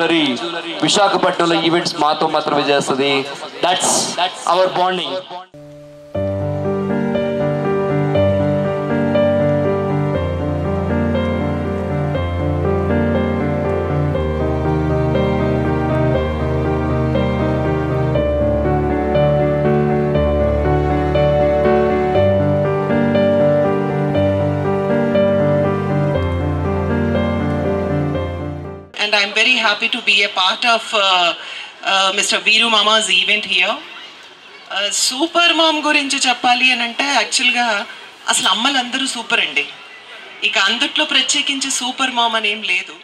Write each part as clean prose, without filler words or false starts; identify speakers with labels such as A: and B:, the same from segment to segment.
A: Jewellery విశాఖపట్నంలో events మాతో మాత్రమే చేస్తుంది. That's our bonding.
B: And I'm very happy to be a part of Mr. Veeru Mama's event here. Super mom గురించి చెప్పాలి అని అంటే యాక్చువల్గా అసలు అమ్మలందరూ సూపర్ అండి. ఇక అందుట్లో ప్రత్యేకించి సూపర్ మామ్ అని ఏం లేదు.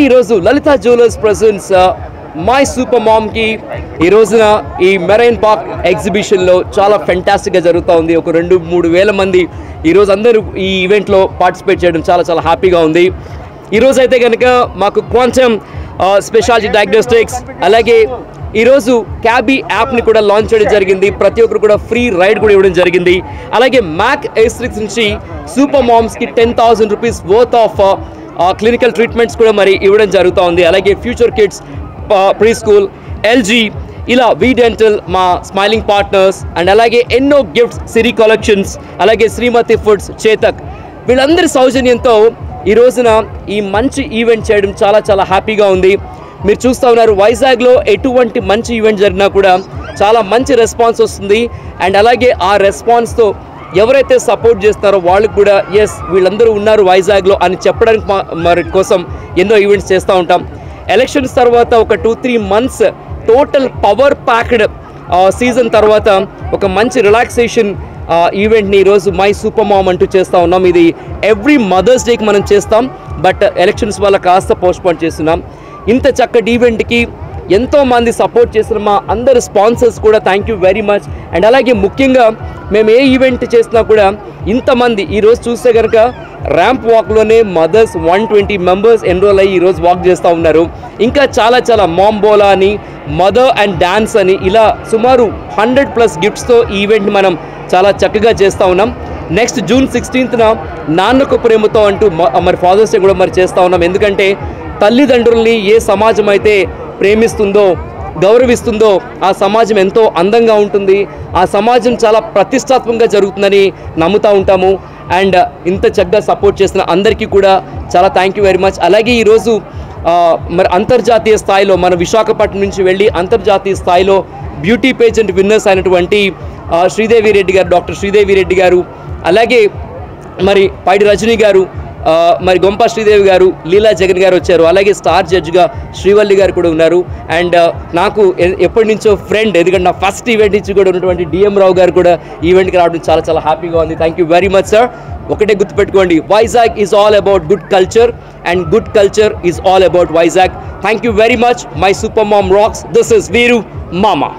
C: ఈ రోజు Lalitha jewellers presents my super mom కి ఈ రోజున ఈ మెరైన్ పార్క్ ఎగ్జిబిషన్ లో చాలా ఫెంటాస్టిక్ గా జరుగుతూ ఉంది. ఒక 2-3 వేల మంది ఈ రోజు అందరూ ఈ ఈవెంట్ లో పార్టిసిపేట్ చేయడం చాలా చాలా హ్యాపీగా ఉంది. ఈ రోజు అయితే కనుక మాకు క్వాంటమ్ స్పెషాలిటీ డయాగ్నోస్టిక్స్ అలాగే ఈరోజు క్యాబీ యాప్ని కూడా లాంచ్ చేయడం జరిగింది. ప్రతి ఒక్కరు కూడా ఫ్రీ రైడ్ కూడా ఇవ్వడం జరిగింది. అలాగే మ్యాక్ ఎస్ట్రిక్స్ నుంచి సూపర్ మామ్స్కి 10,000 rupees worth of clinical treatments కూడా మరి ఇవ్వడం జరుగుతూ ఉంది. అలాగే future kids pre school LG ఇలా వి డెంటల్ మా స్మైలింగ్ పార్ట్నర్స్ అండ్ అలాగే ఎన్నో గిఫ్ట్స్ సిరి కలెక్షన్స్ అలాగే శ్రీమతి ఫుడ్స్ చేతక్ వీళ్ళందరి సౌజన్యంతో ఈ రోజున ఈ మంచి ఈవెంట్ చేయడం చాలా చాలా హ్యాపీగా ఉంది. మీరు చూస్తూ ఉన్నారు వైజాగ్లో ఎటువంటి మంచి ఈవెంట్ జరిగినా కూడా చాలా మంచి రెస్పాన్స్ వస్తుంది. అండ్ అలాగే ఆ రెస్పాన్స్తో ఎవరైతే సపోర్ట్ చేస్తారో వాళ్ళకి కూడా ఎస్ వీళ్ళందరూ ఉన్నారు వైజాగ్లో అని చెప్పడానికి మరి కోసం ఎన్నో ఈవెంట్స్ చేస్తూ ఉంటాం. ఎలక్షన్స్ తర్వాత ఒక 2-3 months total power packed season తర్వాత ఒక మంచి రిలాక్సేషన్ ఈవెంట్ని ఈరోజు మై సూపర్ మామ్ అంటూ చేస్తూ ఉన్నాం. ఇది ఎవ్రీ మదర్స్ డేకి మనం చేస్తాం, బట్ ఎలక్షన్స్ వల్ల కాస్త పోస్ట్పోన్ చేస్తున్నాం. ఇంత చక్కటి ఈవెంట్కి ఎంతోమంది సపోర్ట్ చేసిన మా అందరు స్పాన్సర్స్ కూడా thank you very much. And అలాగే ముఖ్యంగా మేము ఏ ఈవెంట్ చేసినా కూడా ఇంతమంది ఈరోజు చూస్తే కనుక ర్యాంప్ వాక్లోనే మదర్స్ 120 members ఎన్రోల్ అయ్యి ఈరోజు వాక్ చేస్తూ ఉన్నారు. ఇంకా చాలా మాంబోలా అని, మదర్ అండ్ డ్యాన్స్ అని ఇలా సుమారు 100+ గిఫ్ట్స్తో ఈ ఈవెంట్ మనం చాలా చక్కగా చేస్తూ ఉన్నాం. Next June 16th Nannaku Prematho అంటూ మరి ఫాదర్స్ డే కూడా మరి చేస్తూ ఉన్నాం. ఎందుకంటే తల్లిదండ్రుల్ని ఏ సమాజం అయితే ప్రేమిస్తుందో గౌరవిస్తుందో ఆ సమాజం ఎంతో అందంగా ఉంటుంది, ఆ సమాజం చాలా ప్రతిష్టాత్మకంగా జరుగుతుందని నమ్ముతూ ఉంటాము. అండ్ ఇంత చక్కగా సపోర్ట్ చేసిన అందరికీ కూడా చాలా థ్యాంక్ యూ వెరీ మచ్. అలాగే ఈరోజు మరి అంతర్జాతీయ స్థాయిలో మన విశాఖపట్నం నుంచి వెళ్ళి అంతర్జాతీయ స్థాయిలో బ్యూటీ పేజెంట్ విన్నర్స్ అయినటువంటి శ్రీదేవి రెడ్డి గారు, డాక్టర్ శ్రీదేవి రెడ్డి గారు, అలాగే మరి పైడి రజనీ గారు, మరి గొంప శ్రీదేవి గారు, లీలా జగన్ గారు వచ్చారు. అలాగే స్టార్ జడ్జ్గా శ్రీవల్లి గారు కూడా ఉన్నారు. అండ్ నాకు ఎప్పటి నుంచో ఫ్రెండ్, ఎందుకంటే నా ఫస్ట్ ఈవెంట్ నుంచి కూడా ఉన్నటువంటి డిఎం రావు గారు కూడా ఈవెంట్కి రావడం చాలా హ్యాపీగా ఉంది. Thank you very much sir. ఒకటే గుర్తుపెట్టుకోండి, Vizag is all about good culture and good culture is all about Vizag. Thank you very much. My super mom rocks. This is వీరు మామా.